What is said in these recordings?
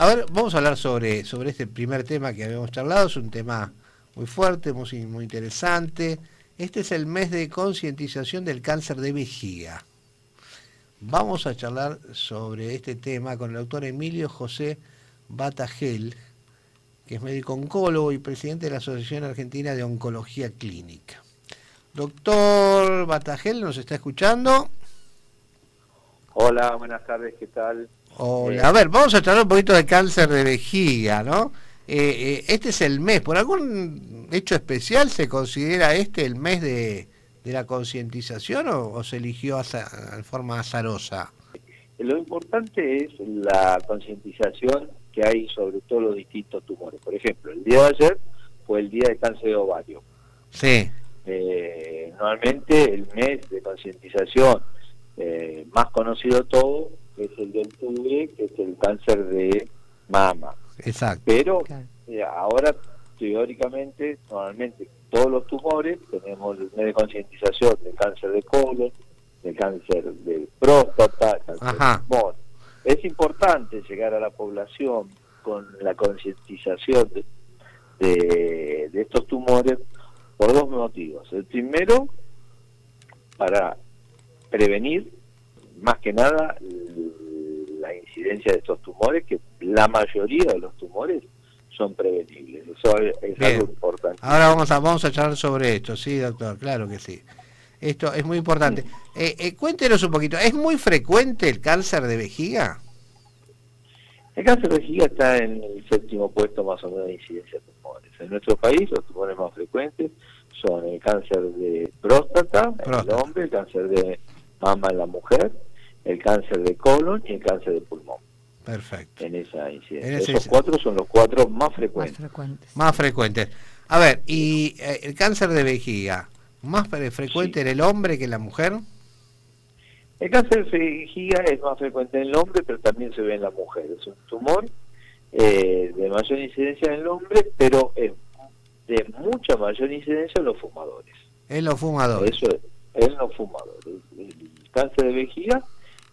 a ver, vamos a hablar sobre este primer tema que habíamos charlado. Es un tema muy fuerte, muy interesante. Este es el mes de concientización del cáncer de vejiga. Vamos a charlar sobre este tema con el doctor Emilio José Batagel, que es médico oncólogo y presidente de la Asociación Argentina de Oncología Clínica. Doctor Batagel, ¿nos está escuchando? Hola, buenas tardes, ¿qué tal? Hola, a ver, vamos a charlar un poquito de cáncer de vejiga, ¿no? Este es el mes, ¿por algún hecho especial se considera este el mes de la concientización o se eligió de forma azarosa? Lo importante es la concientización que hay sobre todos los distintos tumores. Por ejemplo, el día de ayer fue el día de cáncer de ovario. Sí. Normalmente el mes de concientización más conocido de todo es el de octubre, que es el cáncer de mama. Exacto. Pero ahora, teóricamente, normalmente todos los tumores tenemos el mes de concientización del cáncer de colon, del cáncer de próstata, cáncer de pulmón. Es importante llegar a la población con la concientización de estos tumores por dos motivos. El primero, para prevenir más que nada la incidencia de estos tumores, que la mayoría de los tumores son prevenibles. Eso es algo importante. Ahora vamos a charlar sobre esto, sí, doctor, claro que sí. Esto es muy importante. Cuéntenos un poquito, ¿es muy frecuente el cáncer de vejiga? El cáncer de vejiga está en el 7º puesto más o menos de incidencia de tumores. En nuestro país los tumores más frecuentes son el cáncer de próstata en el hombre, el cáncer de mama en la mujer, el cáncer de colon y el cáncer de pulmón. Perfecto. En esa incidencia. Esos cuatro son los cuatro más frecuentes. Más frecuentes. A ver, ¿y el cáncer de vejiga, más frecuente en el hombre que en la mujer? El cáncer de vejiga es más frecuente en el hombre, pero también se ve en la mujer. Es un tumor de mayor incidencia en el hombre, pero de mucha mayor incidencia en los fumadores. En los fumadores. Eso es, en los fumadores. El cáncer de vejiga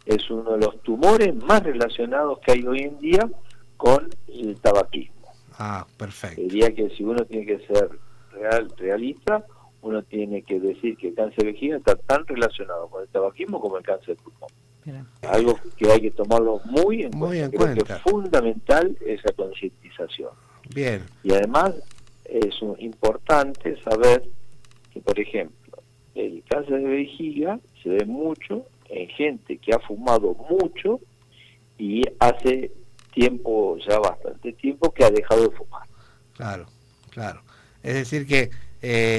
es uno de los tumores más relacionados que hay hoy en día con el tabaquismo. Ah, perfecto. Diría que si uno tiene que ser realista, uno tiene que decir que el cáncer de vejiga está tan relacionado con el tabaquismo como el cáncer de pulmón. Algo que hay que tomarlo muy en cuenta. Creo que es fundamental esa concientización. Bien. Y además es importante saber que, por ejemplo, el cáncer de vejiga se ve mucho en gente que ha fumado mucho y hace tiempo, ya bastante tiempo, que ha dejado de fumar. Claro, claro. Es decir que,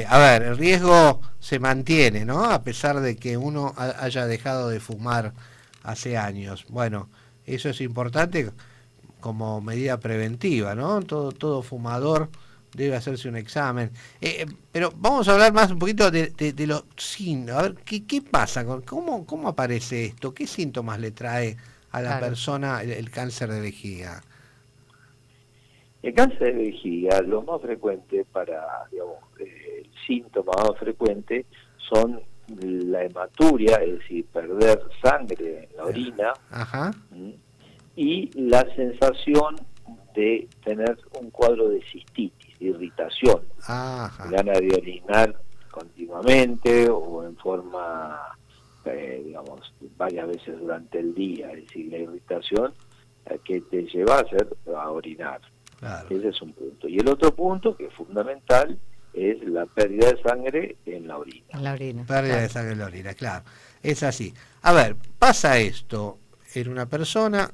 a ver, el riesgo se mantiene, ¿no? A pesar de que uno haya dejado de fumar hace años. Bueno, eso es importante como medida preventiva, ¿no? Todo fumador debe hacerse un examen. Pero vamos a hablar más un poquito de los síntomas. A ver, ¿qué pasa? ¿Cómo aparece esto? ¿Qué síntomas le trae a la persona el cáncer de vejiga? El cáncer de vejiga, lo más frecuente el síntoma más frecuente son la hematuria, es decir, perder sangre en la orina, y la sensación de tener un cuadro de cistitis, de irritación, ganas de orinar continuamente o en forma, varias veces durante el día, es decir, la irritación que te lleva a orinar. Claro. Ese es un punto. Y el otro punto, que es fundamental, es la pérdida de sangre en la orina. Pérdida de sangre en la orina, claro. Es así. A ver, pasa esto en una persona,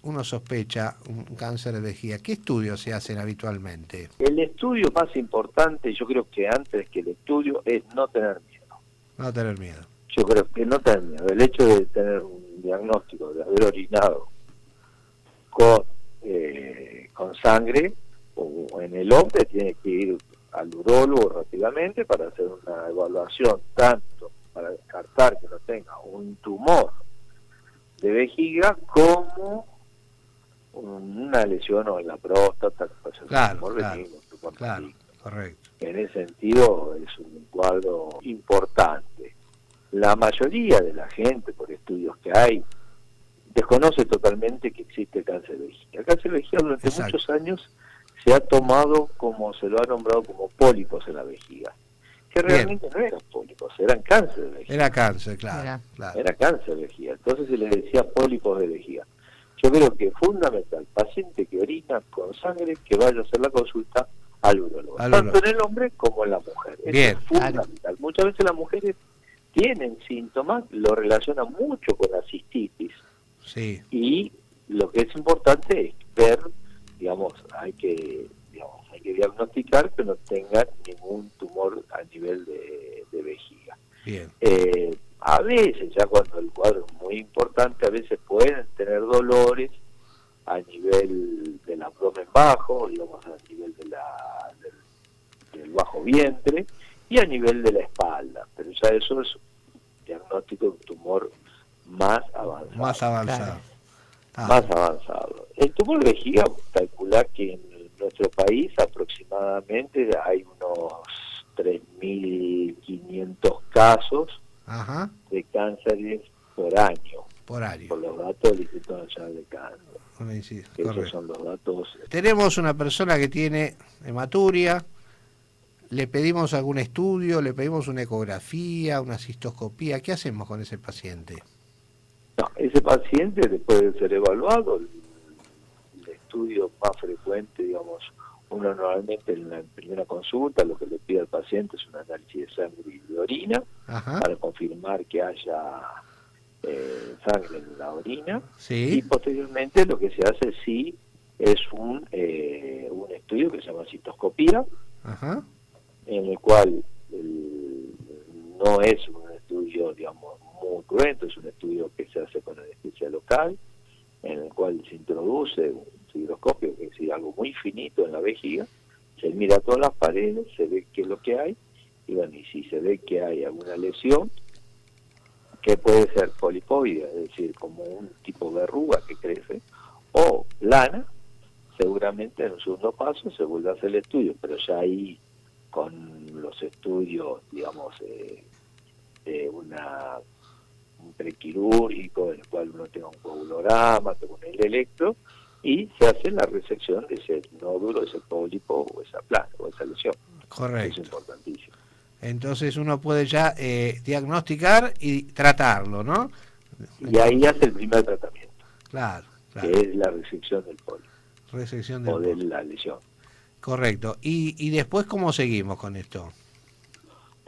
uno sospecha un cáncer de vejiga. ¿Qué estudios se hacen habitualmente? El estudio más importante, yo creo que antes que el estudio, es no tener miedo. No tener miedo. Yo creo que no tener miedo. El hecho de tener un diagnóstico, de haber orinado con sangre, o en el hombre tiene que ir al urólogo rápidamente para hacer una evaluación, tanto para descartar que no tenga un tumor de vejiga como una lesión o en la próstata. Claro, correcto. En ese sentido es un cuadro importante. La mayoría de la gente, por estudios que hay, desconoce totalmente que existe cáncer de vejiga. El cáncer de vejiga durante Exacto. muchos años se ha tomado como, se lo ha nombrado como pólipos en la vejiga, que realmente no eran pólipos, eran cáncer de vejiga. Era cáncer, claro. Era. claro. Era cáncer de vejiga, entonces se le decía pólipos de vejiga. Yo creo que es fundamental, paciente que orina con sangre, que vaya a hacer la consulta al urólogo, tanto en el hombre como en la mujer. Bien. Eso es fundamental. Muchas veces las mujeres tienen síntomas, lo relacionan mucho con la cistitis, Sí. y lo que es importante es ver, digamos, hay que diagnosticar que no tenga ningún tumor a nivel de vejiga. Bien. A veces, ya cuando el cuadro es muy importante, a veces pueden tener dolores a nivel del abdomen bajo, digamos, a nivel del bajo vientre y a nivel de la espalda, pero ya eso es diagnóstico de un tumor más avanzado. Más avanzado. Claro. Más avanzado. El tumor de vejiga, calcular que en nuestro país aproximadamente hay unos 3.500 casos Ajá. de cánceres por año, Por año. por los datos del Instituto Nacional de Cáncer. Sí, Esos correcto. son los datos. Tenemos una persona que tiene hematuria, le pedimos algún estudio, le pedimos una ecografía, una cistoscopía. ¿Qué hacemos con ese paciente? No, ese paciente, después de ser evaluado, el estudio más frecuente, digamos, uno normalmente en la primera consulta lo que le pide al paciente es un análisis de sangre y de orina, Ajá. para confirmar que haya sangre en la orina, y Sí. posteriormente lo que se hace sí es un estudio que se llama citoscopía, Ajá. en el cual no es un estudio, digamos, muy cruento, es un estudio que se hace con anestesia local, en el cual se introduce un sideroscopio, que es algo muy finito en la vejiga, se mira todas las paredes, se ve qué es lo que hay, y bueno, y si se ve que hay alguna lesión, que puede ser polipoidea, es decir, como un tipo de verruga que crece, o plana, seguramente en un segundo paso se vuelve a hacer el estudio, pero ya ahí con los estudios, digamos, un prequirúrgico, en el cual uno tenga un coagulograma, con el electro, y se hace la resección de ese nódulo, ese pólipo, o esa plana, o esa lesión. Correcto. Eso es importantísimo. Entonces uno puede ya diagnosticar y tratarlo, ¿no? Y ahí hace el primer tratamiento, Claro, claro. que es la resección del pólipo, Resección o del de la lesión. Correcto. ¿Y después cómo seguimos con esto?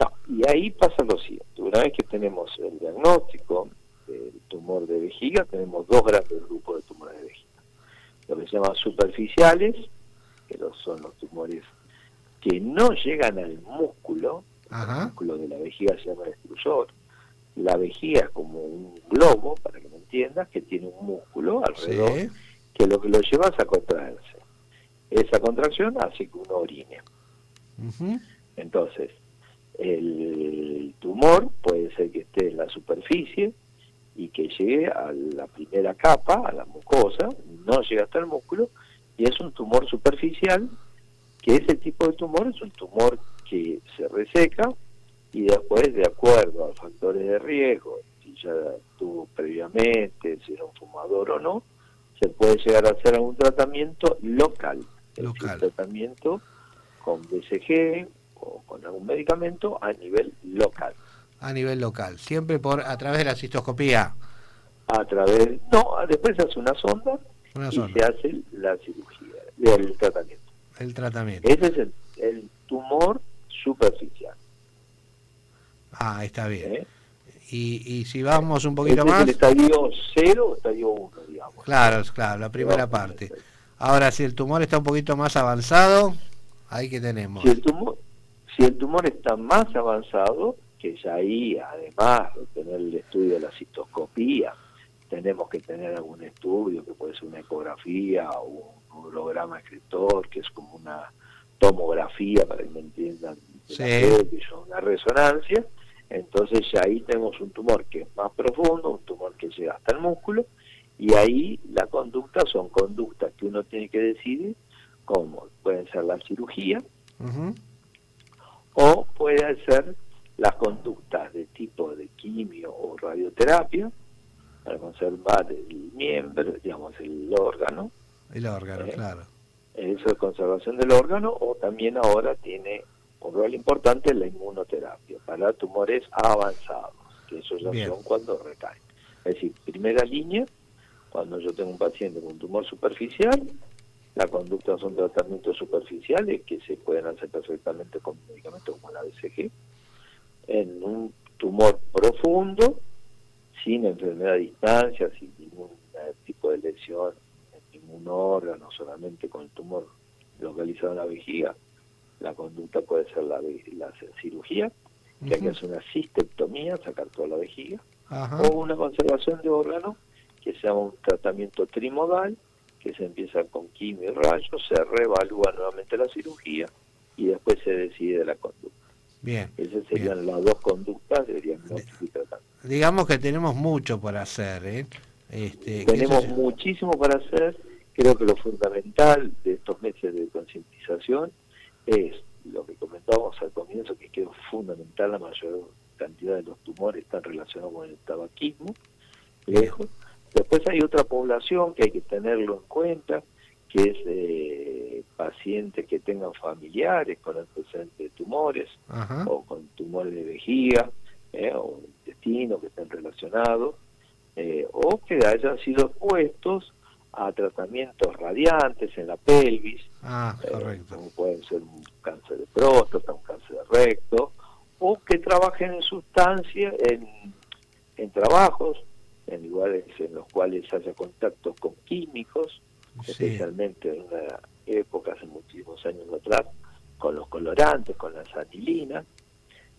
No, y ahí pasa lo siguiente, una vez que tenemos el diagnóstico del tumor de vejiga, tenemos dos grandes grupos de tumores de vejiga. Lo que se llaman superficiales, que son los tumores que no llegan al músculo. Ajá. El músculo de la vejiga se llama el extrusor. La vejiga es como un globo, para que me entiendas, que tiene un músculo alrededor, Sí. que lo lleva es a contraerse. Esa contracción hace que uno orine. Ujú. Entonces, el tumor puede ser que esté en la superficie y que llegue a la primera capa, a la mucosa, no llega hasta el músculo, y es un tumor superficial, que ese tipo de tumor es un tumor que se reseca, y después, de acuerdo a factores de riesgo, si ya tuvo previamente, si era un fumador o no, se puede llegar a hacer algún tratamiento local. Es decir, tratamiento con BCG o con algún medicamento a nivel local. A nivel local, siempre a través de la cistoscopía. A través, no, después se hace una sonda Una y sonda. se hace la cirugía, el tratamiento. El tratamiento. Ese es el tumor superficial. Ah, está bien. ¿Eh? Y si vamos un poquito Ese más... es el estadio 0 o estadio 1, digamos. Claro, claro, la primera parte. Ahora, si el tumor está un poquito más avanzado, ahí que tenemos. Si el tumor está más avanzado, que ya ahí, además de tener el estudio de la citoscopía, tenemos que tener algún estudio, que puede ser una ecografía o un urograma escritor, que es como una tomografía, para que me entiendan, Sí. una resonancia. Entonces ya ahí tenemos un tumor que es más profundo, un tumor que llega hasta el músculo, y ahí la conducta son conductas que uno tiene que decidir, como pueden ser la cirugía, Ujú. o pueden ser las conductas de tipo de quimio o radioterapia, para conservar el miembro, digamos, el órgano. El órgano, claro. Eso es conservación del órgano, o también ahora tiene un rol importante en la inmunoterapia para tumores avanzados, que eso ya son cuando recaen. Es decir, primera línea, cuando yo tengo un paciente con un tumor superficial, la conducta son tratamientos superficiales que se pueden hacer perfectamente con medicamentos como la BCG. En un tumor profundo, sin enfermedad a distancia, sin ningún tipo de lesión en ningún órgano, solamente con el tumor localizado en la vejiga, la conducta puede ser la cirugía, que hay que hacer una cistectomía, sacar toda la vejiga, o una conservación de órganos, que se llama un tratamiento trimodal, que se empieza con quimio y rayos, se reevalúa nuevamente la cirugía y después se decide la conducta. Bien. Esas serían las dos conductas de diagnóstico y tratamiento. Digamos que tenemos mucho por hacer, ¿eh? Tenemos muchísimo para hacer. Creo que lo fundamental de estos meses de concientización es lo que comentábamos al comienzo, que quedó fundamental: la mayor cantidad de los tumores están relacionados con el tabaquismo, lejos. Después hay otra población que hay que tenerlo en cuenta, que es pacientes que tengan familiares con antecedentes de tumores, o con tumores de vejiga, o intestino, que estén relacionados, o que hayan sido expuestos a tratamientos radiantes en la pelvis, correcto. como pueden ser un cáncer de próstata, un cáncer de recto, o que trabajen en sustancias, en trabajos en lugares en los cuales haya contactos con químicos, especialmente en una época, hace muchísimos años atrás, con los colorantes, con las anilinas.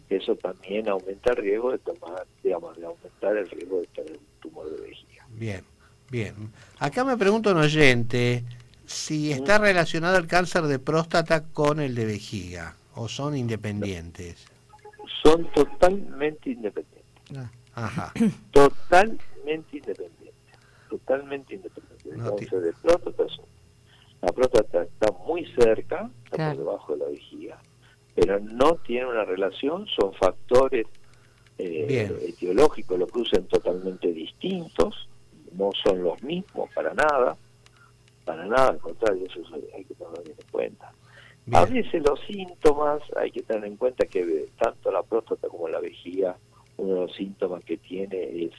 Eso también aumenta el riesgo de tomar, digamos, de aumentar el riesgo de tener un tumor de vejiga. Bien, bien. Acá me pregunta un oyente si está relacionado el cáncer de próstata con el de vejiga, o son independientes. Son totalmente independientes. Totalmente independientes. El cáncer de próstata, la próstata está muy cerca, está por debajo de la vejiga, pero no tiene una relación, son factores etiológicos, lo producen totalmente distintos, no son los mismos para nada, al contrario, eso hay que tenerlo bien en cuenta. A veces los síntomas, hay que tener en cuenta que tanto la próstata como la vejiga, uno de los síntomas que tiene es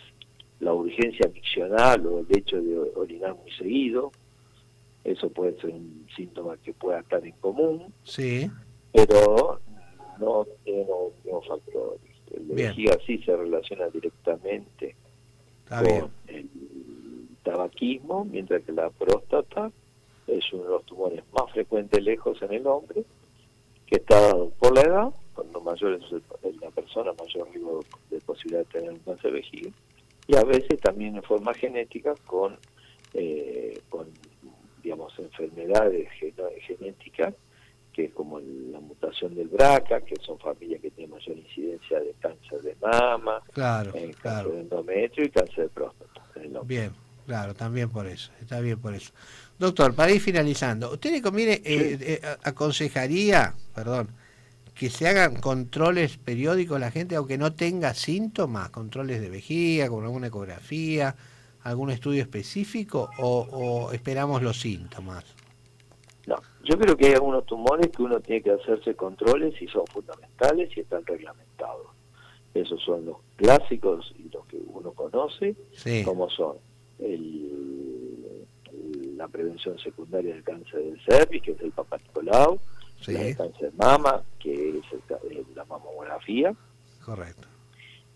la urgencia miccional, o el hecho de orinar muy seguido. Eso puede ser un síntoma que pueda estar en común, pero no tiene los mismos factores. El de vejiga sí se relaciona directamente con el tabaquismo, mientras que la próstata es uno de los tumores más frecuentes lejos en el hombre, que está dado por la edad. Cuando mayor es la persona, mayor riesgo de posibilidad de tener un cáncer de vejiga, y a veces también en forma genética con digamos, enfermedades genéticas, que es como la mutación del BRCA, que son familias que tienen mayor incidencia de cáncer de mama, cáncer de endometrio y cáncer de próstata. Bien, claro, también por eso, está bien por eso. Doctor, para ir finalizando, ¿usted le conviene, aconsejaría, que se hagan controles periódicos a la gente aunque no tenga síntomas, controles de vejiga, con alguna ecografía, algún estudio específico, o esperamos los síntomas? No, yo creo que hay algunos tumores que uno tiene que hacerse controles y son fundamentales y están reglamentados. Esos son los clásicos y los que uno conoce, como son la prevención secundaria del cáncer del cervix, que es el Papa Nicolau, el cáncer de mama, que es la mamografía. Correcto.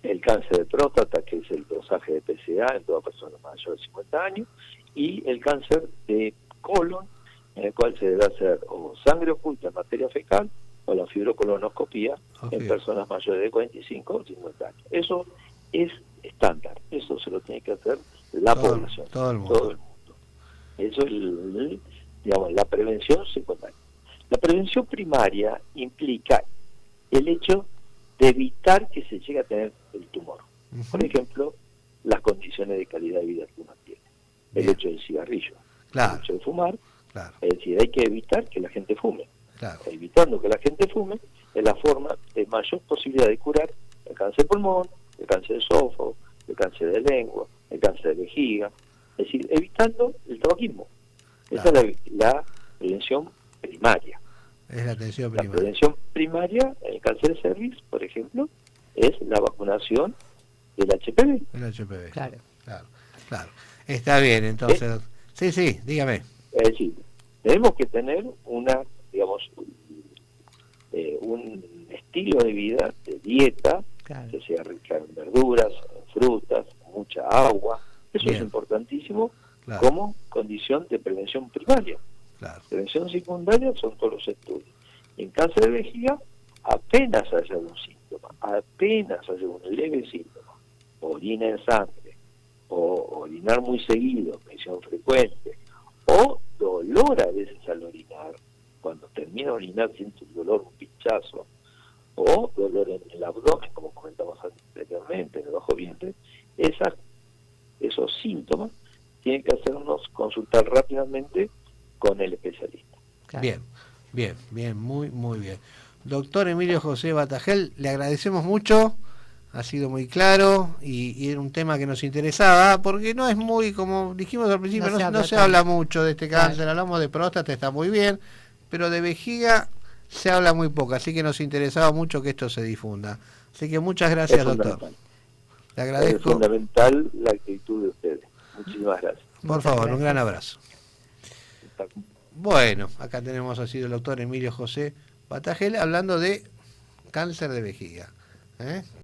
El cáncer de próstata, que es el dosaje de PSA en toda persona mayor de 50 años, y el cáncer de colon, en el cual se debe hacer o sangre oculta en materia fecal o la fibrocolonoscopía en personas mayores de 45 o 50 años. Eso es estándar, eso se lo tiene que hacer la población, todo el mundo. Eso es, digamos, la prevención secundaria. La prevención primaria implica el hecho de evitar que se llegue a tener el tumor. Por ejemplo, las condiciones de calidad de vida que uno tiene. El hecho del cigarrillo, el hecho de fumar. Es decir, hay que evitar que la gente fume. Evitando que la gente fume es la forma de mayor posibilidad de curar el cáncer de pulmón, el cáncer de esófago, el cáncer de lengua, el cáncer de vejiga, es decir, evitando el tabaquismo. Esa es la prevención primaria. Es la atención La primaria. prevención primaria en el cáncer de cervix, por ejemplo, es la vacunación del HPV. El HPV. Claro. Claro. Está bien, entonces. Sí, dígame. Es decir, tenemos que tener digamos, un estilo de vida, de dieta, Claro. que sea rica en verduras, en frutas, mucha agua. Eso Bien. es importantísimo Claro. como condición de prevención primaria. Claro. Prevención secundaria son todos los estudios. En cáncer de vejiga, apenas haya un síntoma, apenas haya un leve síntoma, orina en sangre, o orinar muy seguido, mención frecuente, o dolor a veces al orinar, cuando termina de orinar siente un dolor, un pinchazo, o dolor en el abdomen, como comentamos anteriormente, en el bajo vientre, esos síntomas tienen que hacernos consultar rápidamente con el especialista. Claro. Bien, muy bien. Doctor Emilio José Batajel, le agradecemos mucho, ha sido muy claro y era un tema que nos interesaba, porque no es muy, como dijimos al principio, no se habla mucho de este cáncer. Claro. Hablamos de próstata, está muy bien, pero de vejiga se habla muy poco, así que nos interesaba mucho que esto se difunda. Así que muchas gracias, doctor. Le agradezco. Es fundamental la actitud de ustedes. Muchísimas gracias. Por favor, un gran abrazo. Bueno, acá tenemos así el doctor Emilio José Batajel hablando de cáncer de vejiga.